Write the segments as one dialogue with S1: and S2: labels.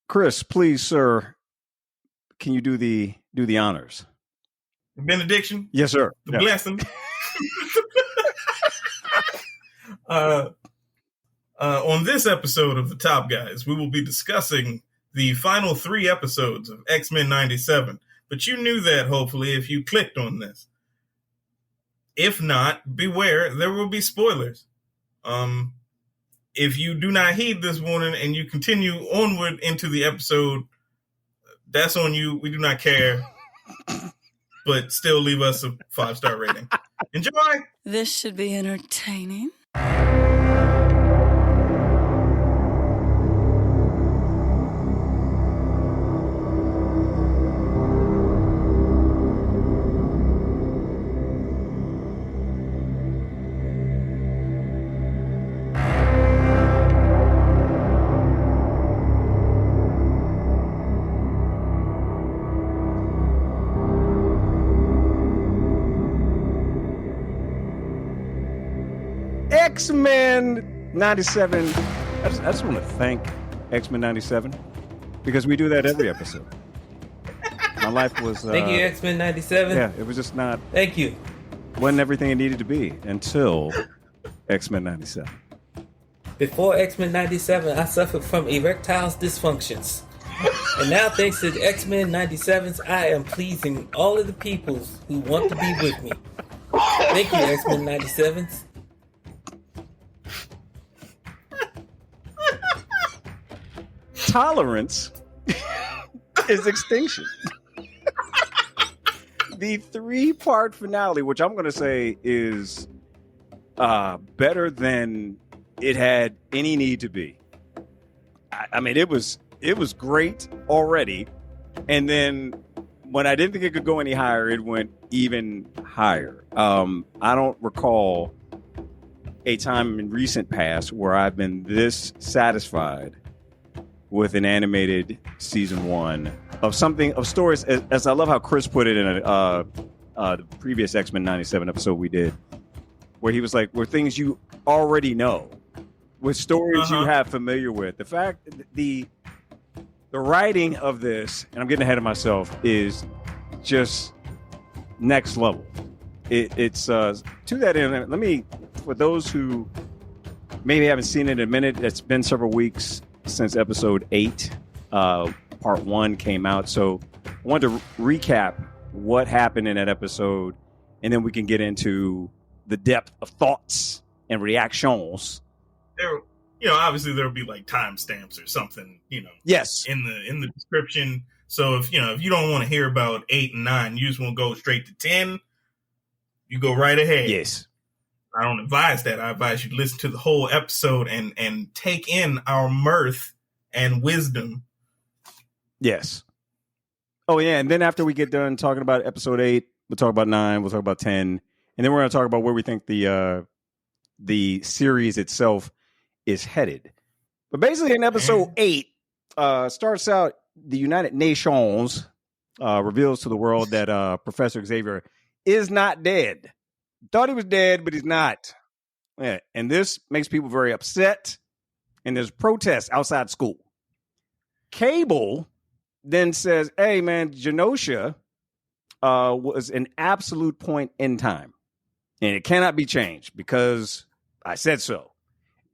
S1: Chris, please, sir, can you do the honors?
S2: The benediction?
S1: Yes, sir.
S2: The blessing? On this episode of The Top Guys, we will be discussing the final 3 episodes of X-Men 97. But you knew that, hopefully, if you clicked on this. If not, beware, there will be spoilers. If you do not heed this warning and you continue onward into the episode, that's on you. We do not care. But still leave us a 5-star rating. Enjoy!
S3: This should be entertaining.
S1: X-Men 97. I just want to thank X-Men 97 because we do that every episode. My life was...
S4: Thank you, X-Men 97.
S1: Yeah, it was just not...
S4: Thank you.
S1: Wasn't everything it needed to be until X-Men 97.
S4: Before X-Men 97, I suffered from erectile dysfunctions. And now, thanks to the X-Men 97s, I am pleasing all of the people who want to be with me. Thank you, X-Men 97s.
S1: Tolerance is extinction. The 3-part finale, which I'm going to say is better than it had any need to be. I mean, it was great already, and then when I didn't think it could go any higher, it went even higher. I don't recall a time in recent past where I've been this satisfied with an animated season 1 of stories, as I love how Chris put it in the previous X-Men 97 episode we did, where he was like, were things you already know, with stories you have familiar with. The fact, the writing of this, and I'm getting ahead of myself, is just next level. It's to that end, let me, for those who maybe haven't seen it in a minute, it's been several weeks since episode 8, part 1 came out. So I wanted to recap what happened in that episode, and then we can get into the depth of thoughts and reactions.
S2: There, obviously there will be like timestamps or something,
S1: Yes,
S2: in the description. So if you don't want to hear about 8 and 9, you just want to go straight to 10, you go right ahead.
S1: Yes.
S2: I don't advise that. I advise you to listen to the whole episode and take in our mirth and wisdom.
S1: Yes. Oh, yeah. And then after we get done talking about episode 8, we'll talk about 9, we'll talk about 10. And then we're going to talk about where we think the series itself is headed. But basically in episode 8, starts out, the United Nations reveals to the world that Professor Xavier is not dead. Thought he was dead, but he's not. Yeah, and this makes people very upset. And there's protests outside school. Cable then says, hey, man, Genosha was an absolute point in time. And it cannot be changed because I said so.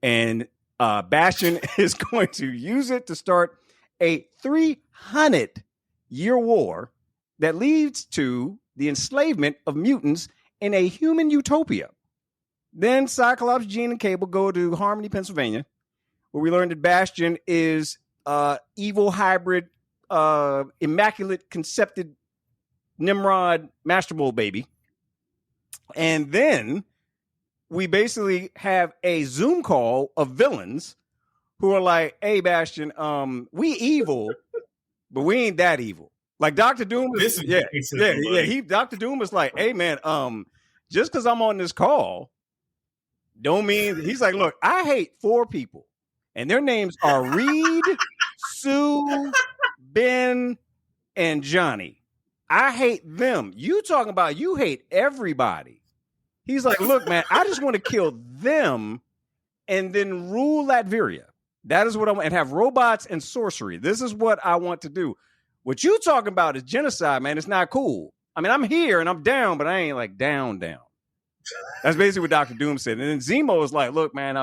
S1: And Bastion is going to use it to start a 300-year war that leads to the enslavement of mutants in a human utopia. Then Cyclops, Jean, and Cable go to Harmony, Pennsylvania, where we learned that Bastion is evil hybrid, immaculate concepted Nimrod Master Mold baby. And then we basically have a Zoom call of villains who are like, hey, Bastion, we evil, but we ain't that evil. Like Dr. Doom is, Dr. Doom is like, hey man, just because I'm on this call, don't mean he's like, look, I hate 4 people, and their names are Reed, Sue, Ben, and Johnny. I hate them. You talking about you hate everybody. He's like, look, man, I just want to kill them and then rule Latveria. That is what I want. And have robots and sorcery. This is what I want to do. What you talking about is genocide, man. It's not cool. I mean, I'm here and I'm down, but I ain't like down. That's basically what Dr. Doom said. And then Zemo was like, look, man,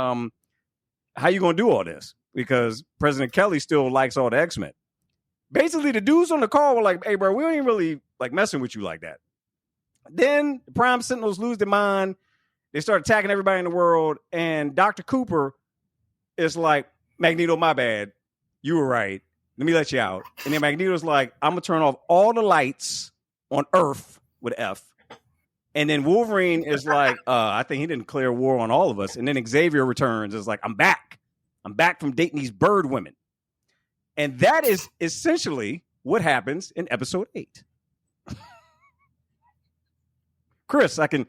S1: how you going to do all this? Because President Kelly still likes all the X-Men. Basically, the dudes on the call were like, hey, bro, we ain't really like messing with you like that. Then the Prime Sentinels lose their mind. They start attacking everybody in the world. And Dr. Cooper is like, Magneto, my bad. You were right. Let me let you out. And then Magneto's like, I'm going to turn off all the lights on Earth with F. And then Wolverine is like, I think he didn't declare war on all of us. And then Xavier returns. Is like, I'm back. I'm back from dating these bird women. And that is essentially what happens in episode 8. Chris, I can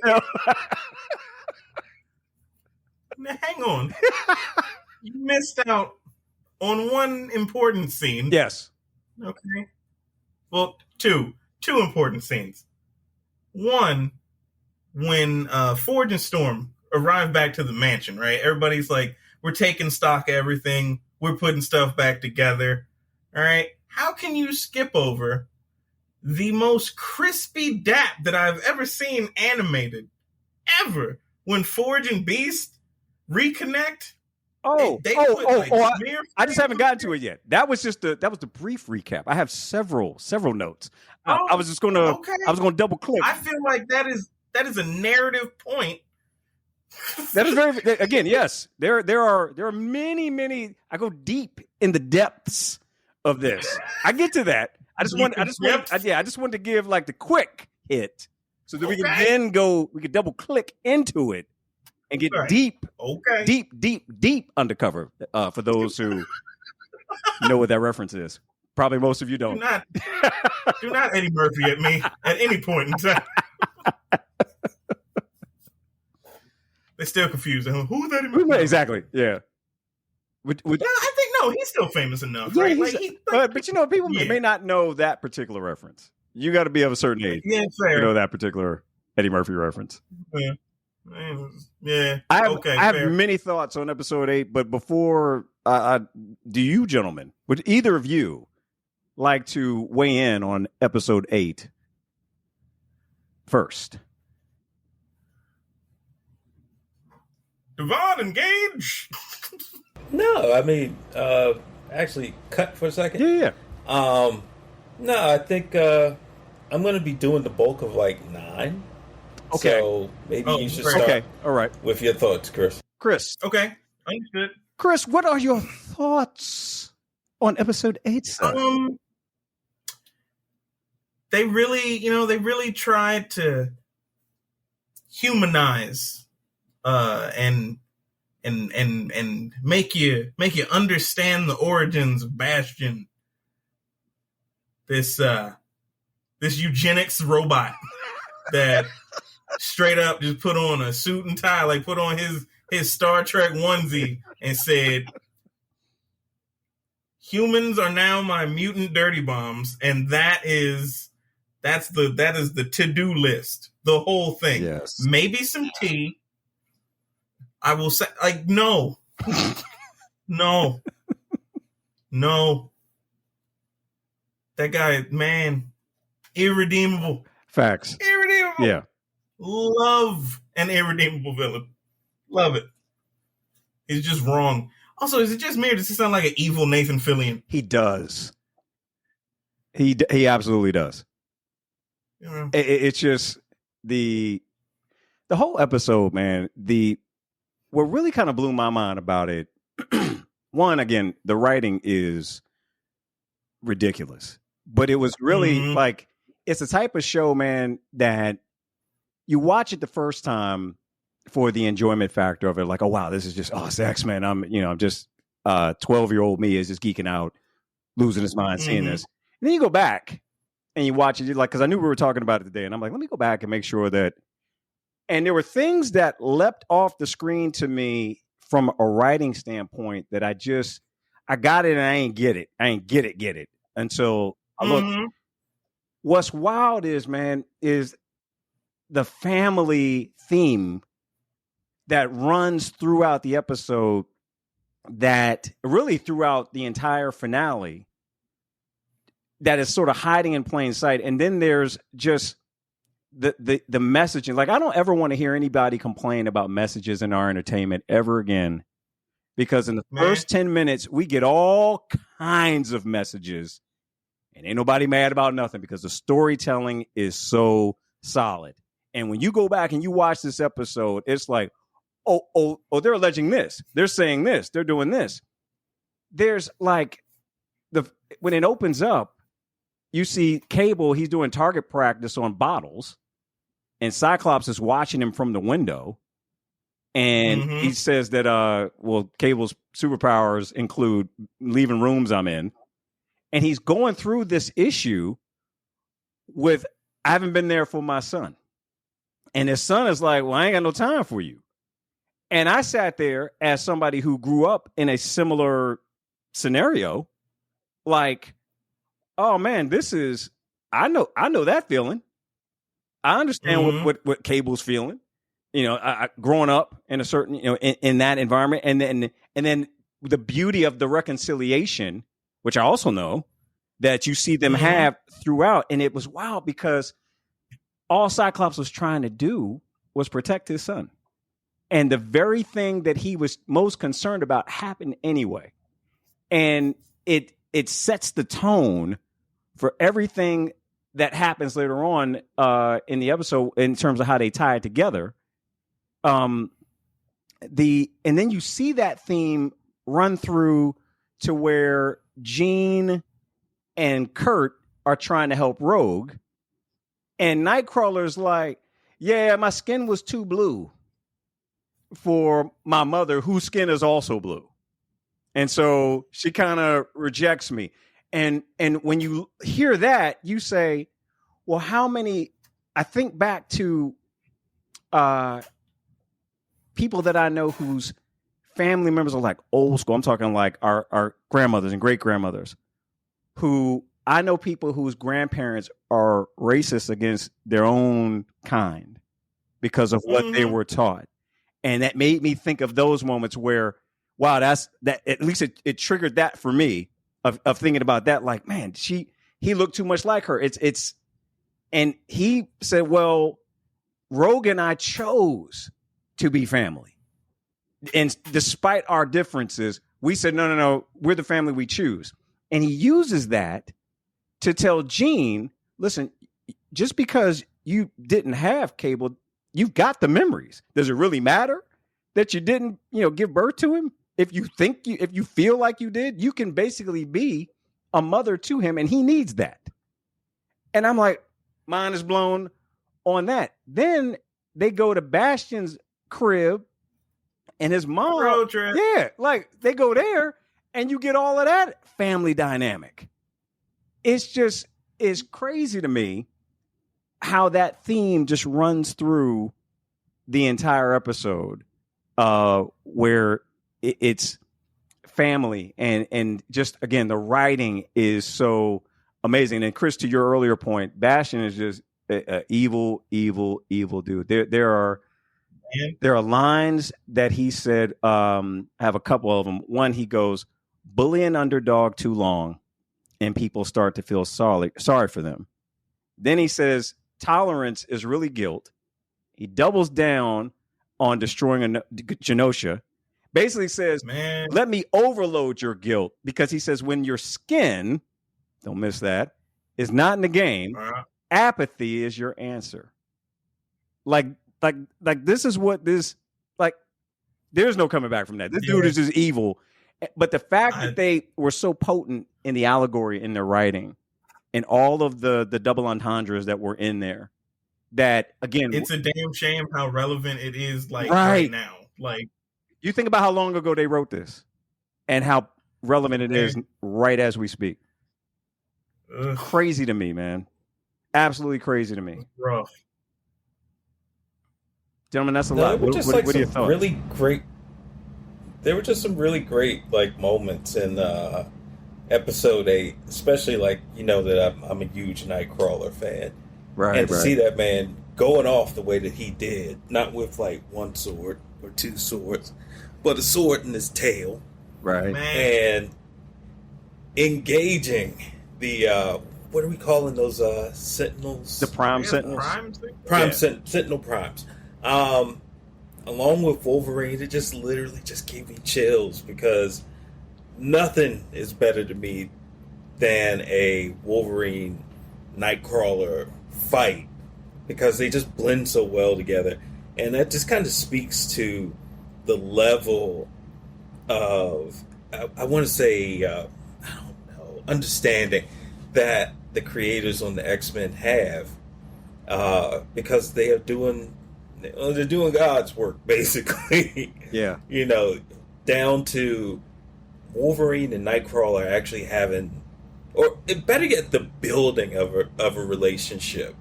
S1: tell.
S2: Now, hang on. You missed out on one important scene.
S1: Yes.
S2: Okay. Well, two important scenes. One, when Forge and Storm arrive back to the mansion, right? Everybody's like, we're taking stock of everything. We're putting stuff back together. All right. How can you skip over the most crispy dap that I've ever seen animated ever? When Forge and Beast reconnect. I
S1: just haven't gotten to it yet. That was the brief recap. I have several notes. I was just gonna double click.
S2: I feel like that is a narrative point.
S1: That is very, again, yes. There are many. I go deep in the depths of this. I get to that. I just wanted to give like the quick hit so that we can then double click into it and get deep undercover for those who know what that reference is. Probably most of you don't.
S2: Do not Eddie Murphy at me at any point in time. They're still confused. Who's Eddie Murphy?
S1: Exactly. Yeah.
S2: I think he's still famous enough,
S1: yeah,
S2: right?
S1: But people may not know that particular reference. You got to be of a certain age.
S2: Yeah, fair.
S1: To know that particular Eddie Murphy reference.
S2: Yeah.
S1: I have many thoughts on episode 8, but before do you gentlemen, would either of you like to weigh in on episode 8 first?
S2: Devon, engage.
S4: No, I mean, actually, cut for a second.
S1: Yeah.
S4: No, I think I'm going to be doing the bulk of like 9.
S1: Okay.
S4: So maybe you should start.
S1: All right.
S4: With your thoughts, Chris.
S2: Okay. Understood.
S1: Chris, what are your thoughts on episode 8? Sir?
S2: They really tried to humanize and make you understand the origins of Bastion. This eugenics robot that straight up just put on a suit and tie, like put on his Star Trek onesie and said, humans are now my mutant dirty bombs, and that is the to-do list. The whole thing.
S1: Yes.
S2: Maybe some tea. I will say, like, no. No. That guy, man, irredeemable.
S1: Facts.
S2: Irredeemable.
S1: Yeah.
S2: Love an irredeemable villain. Love it. He's just wrong. Also, is it just me or does he sound like an evil Nathan Fillion?
S1: He does. He absolutely does.
S2: Yeah.
S1: It's just the whole episode, man. What really kind of blew my mind about it, one, again, the writing is ridiculous, but it was really like, it's the type of show, man, that you watch it the first time for the enjoyment factor of it. Like, oh, wow, this is just, it's X-Men. I'm just 12-year-old me is just geeking out, losing his mind, seeing this. And then you go back and you watch it, you're like, because I knew we were talking about it today. And I'm like, let me go back and make sure that. And there were things that leapt off the screen to me from a writing standpoint that I got it and I ain't get it. I ain't get it until I looked. What's wild is, man, is the family theme that runs throughout the episode that really throughout the entire finale that is sort of hiding in plain sight. And then there's just the messaging. Like, I don't ever want to hear anybody complain about messages in our entertainment ever again, because in the first 10 minutes, we get all kinds of messages and ain't nobody mad about nothing because the storytelling is so solid. And when you go back and you watch this episode, it's like, oh, they're alleging this. They're saying this. They're doing this. There's like when it opens up, you see Cable, he's doing target practice on bottles, and Cyclops is watching him from the window. And he says that, Cable's superpowers include leaving rooms I'm in. And he's going through this issue with, I haven't been there for my son. And his son is like, well, I ain't got no time for you. And I sat there as somebody who grew up in a similar scenario, like, oh man, this is, I know that feeling. I understand what Cable's feeling. You know, I growing up in a certain, in that environment, and then the beauty of the reconciliation, which I also know that you see them have throughout. And it was wild because all Cyclops was trying to do was protect his son. And the very thing that he was most concerned about happened anyway. And it sets the tone for everything that happens later on in the episode in terms of how they tie it together. And then you see that theme run through to where Jean and Kurt are trying to help Rogue, and Nightcrawler's like, yeah, my skin was too blue for my mother, whose skin is also blue. And so she kind of rejects me. And when you hear that, you say, well, how many, I think back to people that I know whose family members are like old school. I'm talking like our grandmothers and great grandmothers, who I know people whose grandparents are racist against their own kind because of what they were taught. And that made me think of those moments where, wow, that at least it triggered that for me of thinking about that. Like, man, he looked too much like her. And he said, well, Rogue and I chose to be family. And despite our differences, we said, no, we're the family we choose. And he uses that to tell Jean, listen, just because you didn't have Cable, you've got the memories. Does it really matter that you didn't, give birth to him? If you feel like you did, you can basically be a mother to him, and he needs that. And I'm like, mind is blown on that. Then they go to Bastion's crib, and his mom,
S2: road trip.
S1: Yeah, like they go there, and you get all of that family dynamic. It's crazy to me how that theme just runs through the entire episode, where it's family and just, again, the writing is so amazing. And Chris, to your earlier point, Bastion is just an evil dude. There are lines that he said, I have a couple of them. One, he goes, bully an underdog too long and people start to feel sorry for them. Then he says, tolerance is really guilt. He doubles down on destroying Genosha. Basically says, man, let me overload your guilt, because he says when your skin, don't miss that, is not in the game, apathy is your answer. Like this is what this, like, there's no coming back from that. This dude is just evil. But the fact that they were so potent in the allegory in their writing and all of the double entendres that were in there, that, again,
S2: it's a damn shame how relevant it is, like, right now. Like,
S1: you think about how long ago they wrote this and how relevant it is right as we speak. Crazy to me, man. Absolutely crazy to me.
S2: Rough.
S1: Gentlemen, that's a lot. What are your thoughts?
S4: Really great. There were just some really great, like, moments in episode 8, especially, like, that I'm a huge Nightcrawler fan.
S1: Right.
S4: And to see that man going off the way that he did, not with like one sword or two swords, but a sword in his tail,
S1: Right.
S2: Man.
S4: and engaging the what are we calling those sentinels?
S1: The Prime
S2: Yeah,
S1: Sentinels.
S2: Prime.
S4: Sentinel primes. Along with Wolverine, it just literally just gave me chills because nothing is better to me than a Wolverine Nightcrawler fight because they just blend so well together, and that just kind of speaks to the level of I want to say I don't know, understanding that the creators on the X-Men have, because they're doing God's work basically.
S1: Yeah.
S4: You know, down to Wolverine and Nightcrawler actually having, or better yet, the building of a relationship.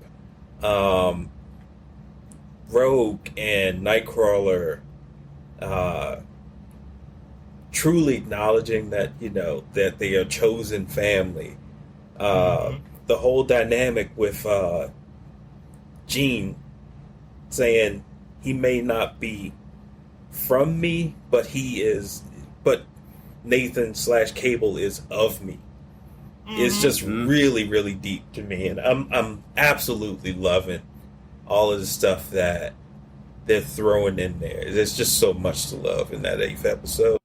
S4: Rogue and Nightcrawler truly acknowledging that, you know, that they are chosen family. The whole dynamic with Jean saying he may not be from me, but Nathan / Cable is of me. It's just really, really deep to me, and I'm absolutely loving all of the stuff that they're throwing in there. There's just so much to love in that 8th episode.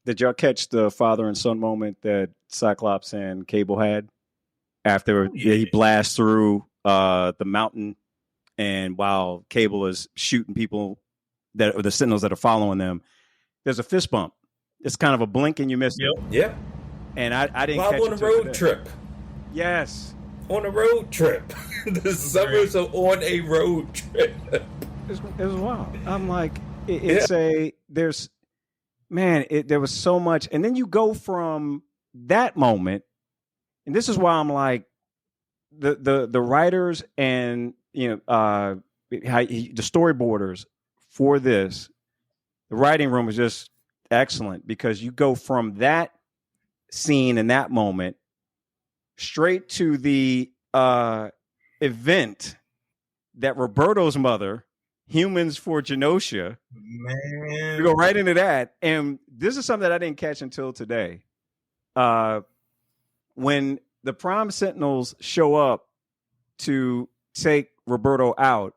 S1: Did y'all catch the father and son moment that Cyclops and Cable had after he blasts through the mountain, and while Cable is shooting people that are the Sentinels that are following them, there's a fist bump. It's kind of a blink and you miss it.
S4: Yep.
S1: And I didn't catch it.
S4: On a road trip.
S1: Yes.
S4: On a road trip. The summers are on a road trip.
S1: It was wild. I'm like, there was so much. And then you go from that moment, and this is why I'm like, the writers and, you know, the storyboarders for this, the writing room is just excellent, because you go from that scene and that moment straight to the event that Roberto's mother, Humans for Genosha,
S2: Man,
S1: we go right into that. And this is something that I didn't catch until today. When the Prime Sentinels show up to take Roberto out,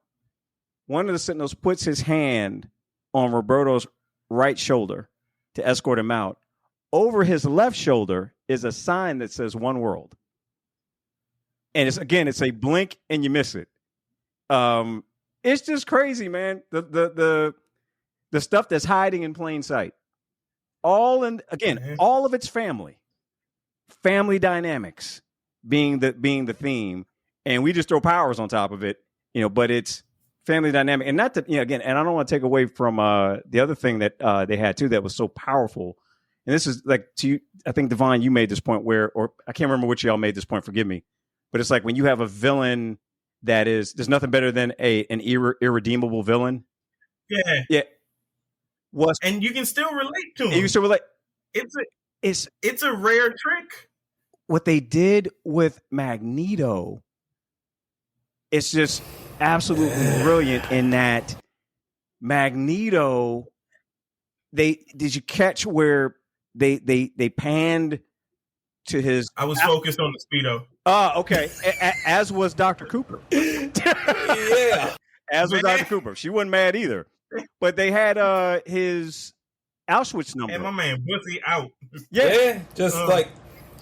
S1: one of the Sentinels puts his hand on Roberto's right shoulder to escort him out. Over his left shoulder is a sign that says "One World," and it's a blink and you miss it. It's just crazy, man. The stuff that's hiding in plain sight. All of its family dynamics being the theme, and we just throw powers on top of it, you know. But it's family dynamic, and not to, you know, again. And I don't want to take away from the other thing that they had too that was so powerful. And this is like to you, I think Devon, you made this point or I can't remember which of y'all made this point. Forgive me, but it's like when you have a villain that is, there's nothing better than an irredeemable villain.
S2: Yeah.
S1: And
S2: you can still relate to him.
S1: You can still relate.
S2: It's a rare trick.
S1: What they did with Magneto, it's just absolutely brilliant in that Magneto, did you catch where they panned to his...
S2: I was focused on the Speedo.
S1: Oh, okay. As was Dr. Cooper.
S4: Yeah.
S1: As was Dr. Cooper. She wasn't mad either. But they had his Auschwitz number.
S2: And my man, Bussy out.
S4: Yeah. Just like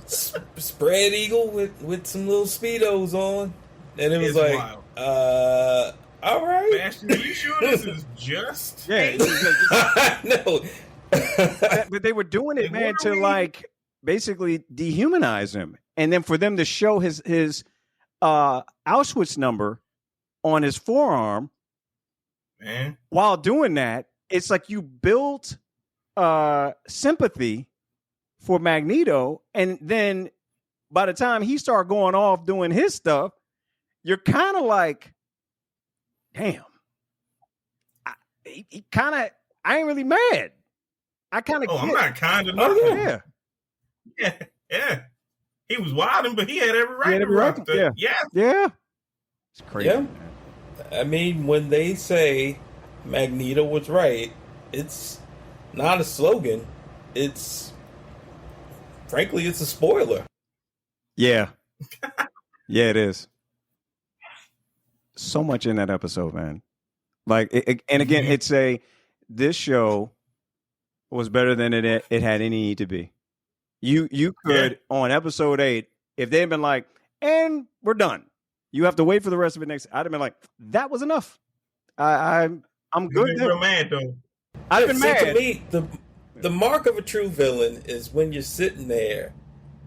S4: spread eagle with some little Speedos on. And it was like,
S2: wild.
S4: All right.
S2: Bastion, are you sure this is just?
S1: Yeah.
S4: No.
S1: But they were doing it, man, to like basically dehumanize him. And then for them to show his Auschwitz number on his forearm,
S2: man.
S1: While doing that, it's like you built sympathy for Magneto, and then by the time he started going off doing his stuff, you're kind of like, damn, I ain't really mad. I kind of.
S2: I'm not kind of.
S1: Oh
S2: yeah. He was wilding, but he had every right to rock that.
S1: Yeah. It's crazy.
S4: Yeah. I mean, when they say Magneto was right, it's not a slogan. frankly, it's a spoiler.
S1: Yeah. Yeah, it is. So much in that episode, man. Like, and again, this show was better than it had any need to be. You could, on episode 8, if they had been like, and we're done, you have to wait for the rest of it next. I'd have been like, that was enough. I'm good.
S2: You're mad though.
S1: I've been mad.
S4: To me, the mark of a true villain is when you're sitting there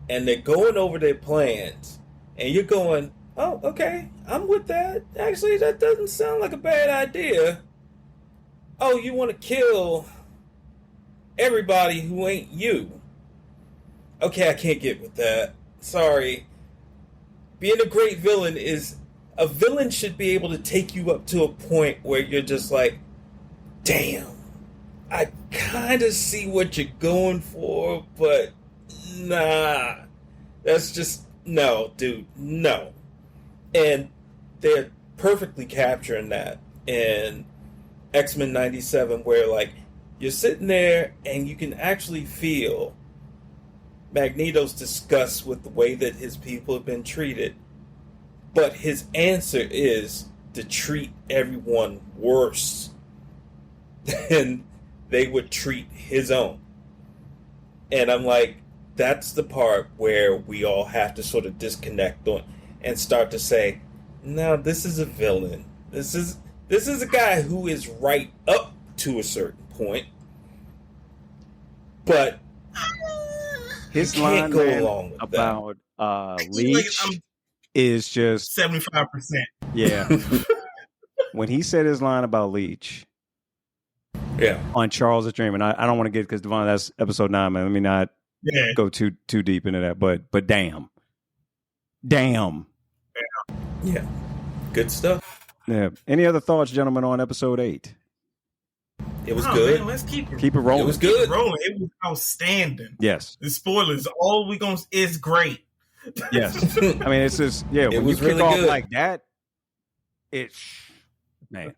S4: and they're going over their plans, and you're going, "Oh, okay, I'm with that. Actually, that doesn't sound like a bad idea." Oh, you want to kill everybody who ain't you? Okay, I can't get with that. Sorry. Being a great villain is... A villain should be able to take you up to a point where you're just like, damn, I kind of see what you're going for, but nah. That's just... No, dude, no. And they're perfectly capturing that in X-Men 97, where, like, you're sitting there and you can actually feel Magneto's disgust with the way that his people have been treated. But his answer is to treat everyone worse than they would treat his own. And I'm like, that's the part where we all have to sort of disconnect on and start to say, no, this is a villain. This is a guy who is right up to a certain point. But
S1: his
S4: line
S1: go
S4: along with
S1: about Leech is just
S2: 75%.
S1: Yeah. When he said his line about Leech, on Charles' Dream, and I don't want to get, because Devon, that's episode 9, man. Let me not go too deep into that. But damn,
S4: yeah, good stuff.
S1: Yeah. Any other thoughts, gentlemen, on episode 8?
S4: It was good.
S2: Man, let's keep it
S1: rolling.
S2: It was good. It was outstanding.
S1: Yes.
S2: The spoilers, all we gonna is great.
S1: Yes. I mean, it's just, when you kick
S4: really
S1: off
S4: good.
S1: like that, man.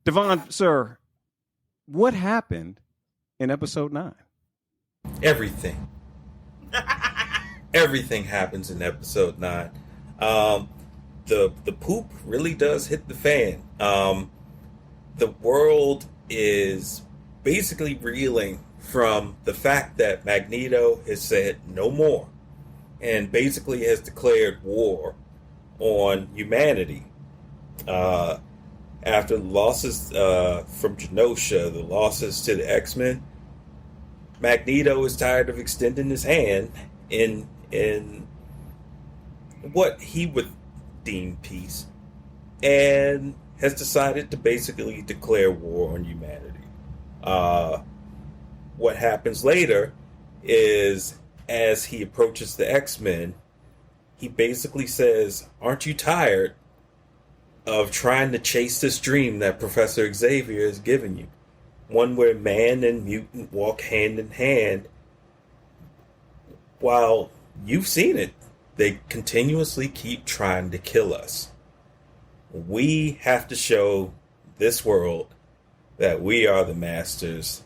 S1: Devon, sir, what happened in episode 9?
S4: Everything. Everything happens in episode 9. The poop really does hit the fan. The world is basically reeling from the fact that Magneto has said no more, and basically has declared war on humanity. After the losses from Genosha, the losses to the X-Men, Magneto is tired of extending his hand in what he would deem peace, and has decided to basically declare war on humanity. What happens later is, as he approaches the X-Men, he basically says, aren't you tired of trying to chase this dream that Professor Xavier has given you? One where man and mutant walk hand in hand. While you've seen it, they continuously keep trying to kill us. We have to show this world that we are the masters,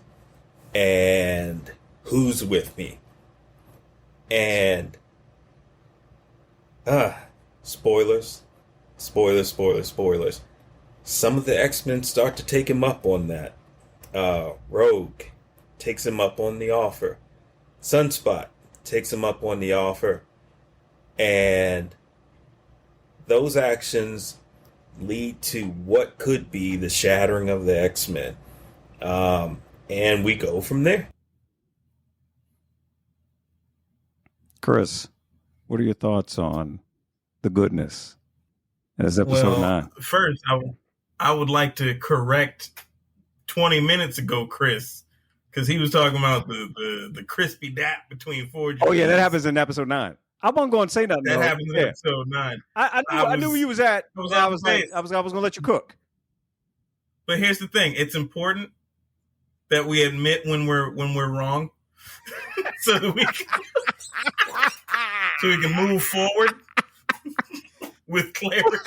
S4: and who's with me. And spoilers. Some of the X-Men start to take him up on that. Rogue takes him up on the offer. Sunspot takes him up on the offer. And those actions lead to what could be the shattering of the X-Men. And we go from there.
S1: Chris, what are your thoughts on the goodness? That's episode 9.
S2: First, I would like to correct 20 minutes ago, Chris, because he was talking about the crispy dap between Forge.
S1: Oh yeah, that happens in episode 9. I wasn't going to say nothing.
S2: That happens in episode 9.
S1: I knew where you was at. I was going to let you cook.
S2: But here's the thing: it's important that we admit when we're wrong, so that we can move forward with clarity.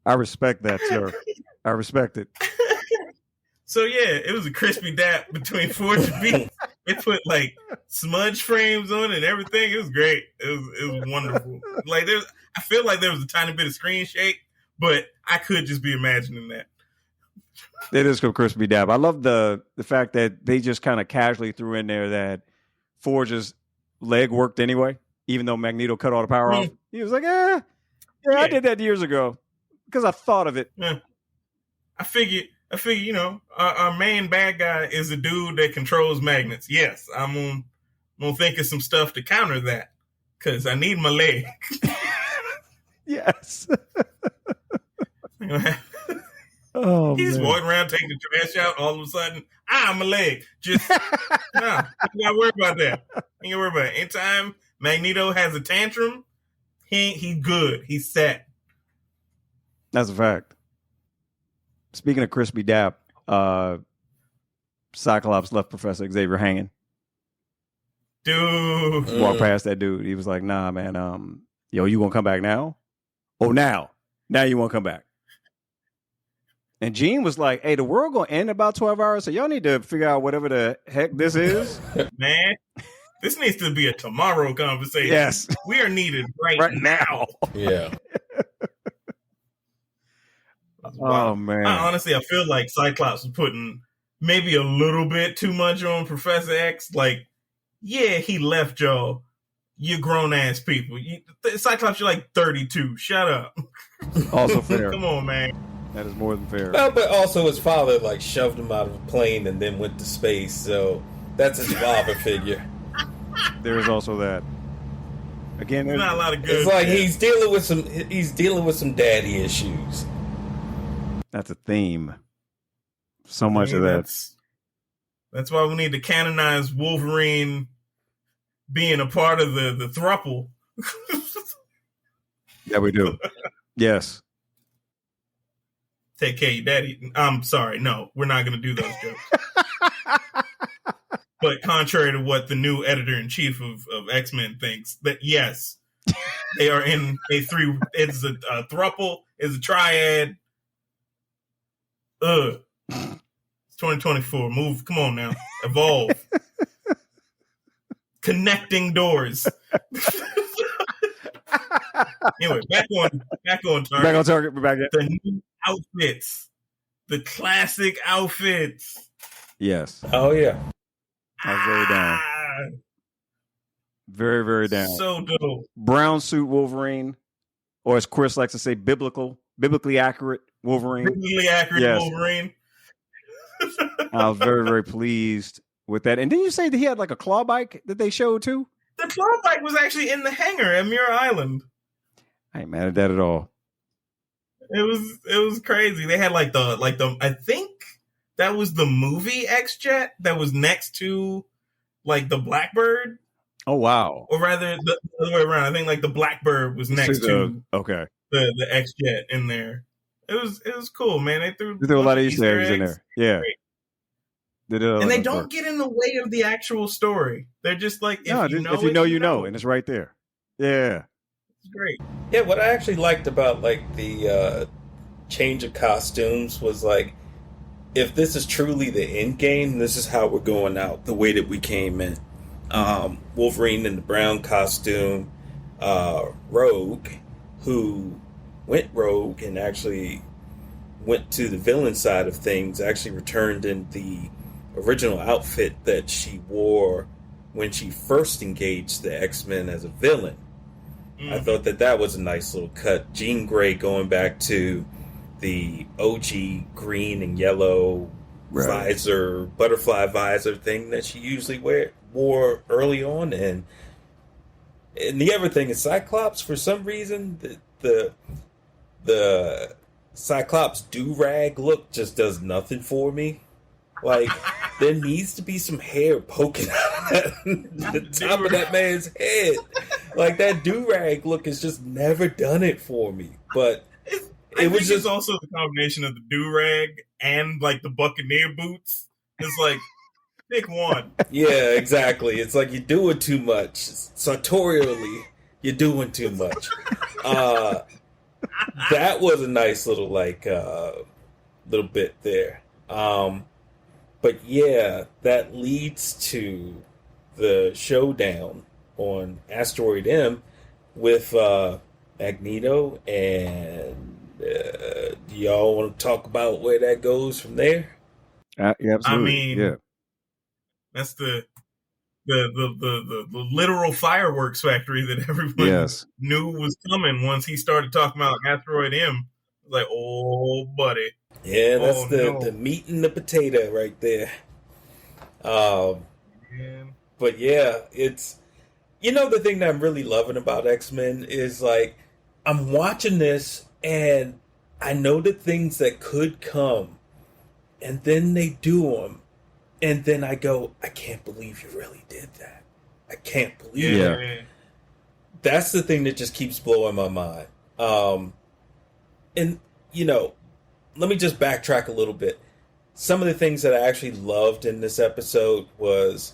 S1: I respect that, sir. I respect it.
S2: So yeah, it was a crispy dap between Forge and Beast. They put like smudge frames on it and everything. It was great. It was wonderful. Like I feel like there was a tiny bit of screen shake, but I could just be imagining that.
S1: It is called crispy dab. I love the fact that they just kind of casually threw in there that Forge's leg worked anyway, even though Magneto cut all the power off. He was like, yeah, I did that years ago because I thought of it.
S2: Yeah. I figure, you know, our main bad guy is a dude that controls magnets. Yes, I'm gonna think of some stuff to counter that because I need my leg.
S1: Yes. Oh,
S2: he's walking around taking the trash out. All of a sudden, my leg. Just no, you gotta worry about that. You gotta worry about it. Anytime Magneto has a tantrum, he good. He's set.
S1: That's a fact. Speaking of crispy dap, Cyclops left Professor Xavier hanging.
S2: Dude,
S1: Walked past that dude. He was like, "Nah, man. Yo, you gonna come back now? Oh, now you won't come back." And Jean was like, "Hey, the world gonna end in about 12 hours, so y'all need to figure out whatever the heck this is."
S2: Man, this needs to be a tomorrow conversation.
S1: Yes,
S2: we are needed right now.
S4: Yeah.
S1: Oh man.
S2: Honestly, I feel like Cyclops was putting maybe a little bit too much on Professor X. Like, yeah, he left y'all. You grown ass people. Cyclops, you're like 32. Shut up.
S1: Also fair.
S2: Come on, man.
S1: That is more than fair.
S4: Well, but also his father like shoved him out of a plane and then went to space, so that's his father figure.
S1: There is also that. Again,
S2: there's not a lot of good.
S4: It's like he's dealing with some daddy issues.
S1: That's a theme. So much of that.
S2: That's why we need to canonize Wolverine being a part of the thruple.
S1: Yeah, we do. Yes.
S2: Take care of your daddy. I'm sorry. No, we're not going to do those jokes. But contrary to what the new editor-in-chief of X-Men thinks, that yes, they are in a three. It's a thruple. It's a triad. It's 2024. Move. Come on now. Evolve. Connecting doors. Anyway, back on target.
S1: Back on target. We're back at
S2: the new outfits, the classic outfits.
S1: Yes.
S4: Oh yeah.
S1: I was very down. Very, very down.
S2: So dope.
S1: Brown suit Wolverine, or as Chris likes to say, biblically accurate Wolverine.
S2: Biblically accurate Wolverine.
S1: I was very, very pleased with that. And didn't you say that he had like a claw bike that they showed too?
S2: The claw bike was actually in the hangar at Muir Island.
S1: I ain't mad at that at all.
S2: It was crazy. They had like the I think that was the movie X-Jet that was next to like the Blackbird.
S1: Oh wow!
S2: Or rather, the other way around. I think like the Blackbird was next to the X-Jet in there. It was cool, man. They threw
S1: a lot of Easter eggs in there. Yeah.
S2: And they don't get in the way of the actual story. They're just like, if you know, you know,
S1: and it's right there. Yeah.
S2: It's great.
S4: Yeah, what I actually liked about like the change of costumes was like, if this is truly the end game, this is how we're going out, the way that we came in. Wolverine in the brown costume, Rogue, who went rogue and actually went to the villain side of things, actually returned in the original outfit that she wore when she first engaged the X-Men as a villain. I thought that was a nice little cut. Jean Grey going back to the OG green and yellow visor, butterfly visor thing that she usually wore early on. And the other thing is Cyclops, for some reason, the Cyclops do-rag look just does nothing for me. Like, there needs to be some hair poking out of the top of that man's head. Like, that do-rag look has just never done it for me. But
S2: it was just also the combination of the do-rag and, like, the Buccaneer boots. It's like, pick one.
S4: Yeah, exactly. It's like you're doing too much. Sartorially, you're doing too much. That was a nice little, like, little bit there. But yeah, that leads to the showdown on Asteroid M with Magneto. And do y'all want to talk about where that goes from there?
S1: Yeah, absolutely.
S2: I mean,
S1: yeah.
S2: That's the literal fireworks factory that everyone knew was coming once he started talking about Asteroid M. Like, oh, buddy.
S4: Yeah, that's the meat and the potato right there. But yeah, it's, the thing that I'm really loving about X-Men is, like, I'm watching this and I know the things that could come, and then they do them, and then I go, I can't believe you really did that. I can't believe it. That's the thing that just keeps blowing my mind. And, let me just backtrack a little bit. Some of the things that I actually loved in this episode was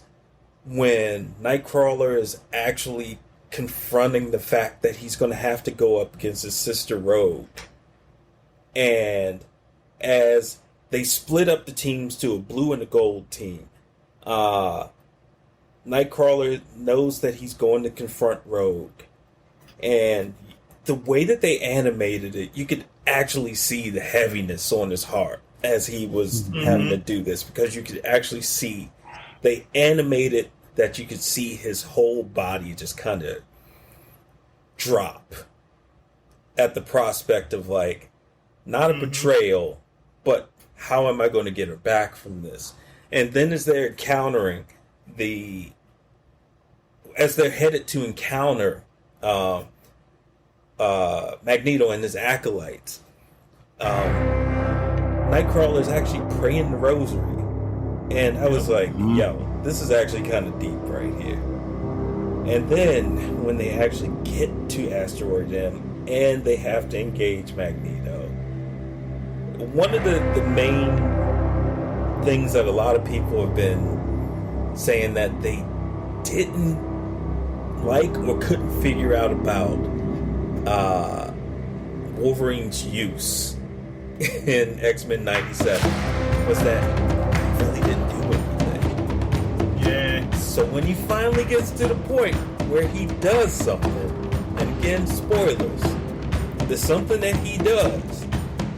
S4: when Nightcrawler is actually confronting the fact that he's going to have to go up against his sister Rogue. And as they split up the teams to a blue and a gold team, Nightcrawler knows that he's going to confront Rogue. And the way that they animated it, you could actually see the heaviness on his heart as he was having to do this, because you could actually see, they animated that you could see his whole body just kind of drop at the prospect of, like, not a betrayal, but how am I going to get her back from this? And then as they're encountering as they're headed to encounter Magneto and his acolytes, Nightcrawler is actually praying the rosary. And I was like, yo, this is actually kind of deep right here. And then when they actually get to Asteroid M and they have to engage Magneto, one of the main things that a lot of people have been saying that they didn't like or couldn't figure out about Wolverine's use in X-Men 97 was that he really didn't do anything.
S2: Yeah.
S4: So when he finally gets to the point where he does something, and again, spoilers, the something that he does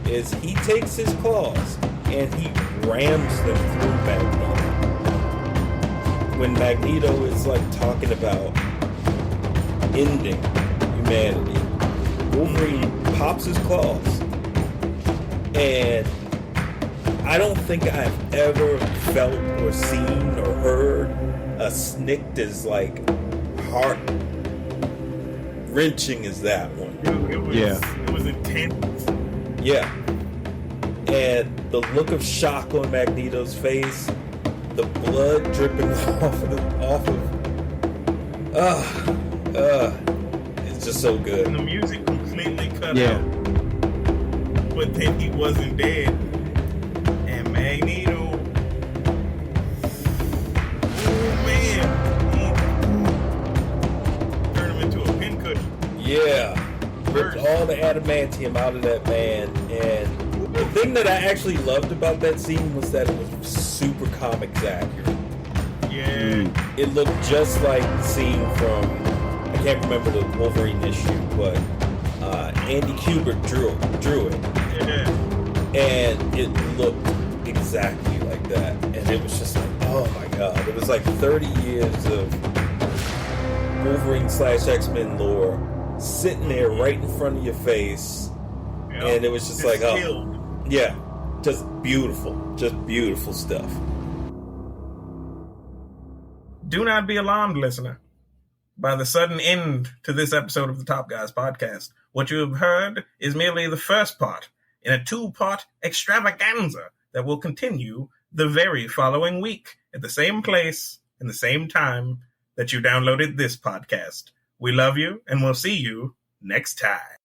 S4: is he takes his claws and he rams them through Magneto. When Magneto is, like, talking about ending humanity, Wolverine pops his claws. And I don't think I've ever felt or seen or heard a snicked as, like, heart-wrenching as that one.
S2: It was intense.
S4: Yeah. And the look of shock on Magneto's face, the blood dripping it's just so good.
S2: And the music completely cut out. But then he wasn't dead. And Magneto, turned him into a pincushion.
S4: Yeah. Ripped all the adamantium out of that man. And the thing that I actually loved about that scene was that it was super comics accurate.
S2: Yeah.
S4: It looked just like the scene from, I can't remember the Wolverine issue, but Andy Kubert drew it.
S2: Yeah.
S4: And it looked exactly like that. And it was just like, oh my god. It was like 30 years of Wolverine / X-Men lore sitting there right in front of your face.
S2: Yep.
S4: And it was just like, oh, yeah, just beautiful stuff.
S2: Do not be alarmed, listener, by the sudden end to this episode of the Top Guys podcast. What you have heard is merely the first part in a 2-part extravaganza that will continue the very following week at the same place and the same time that you downloaded this podcast. We love you, and we'll see you next time.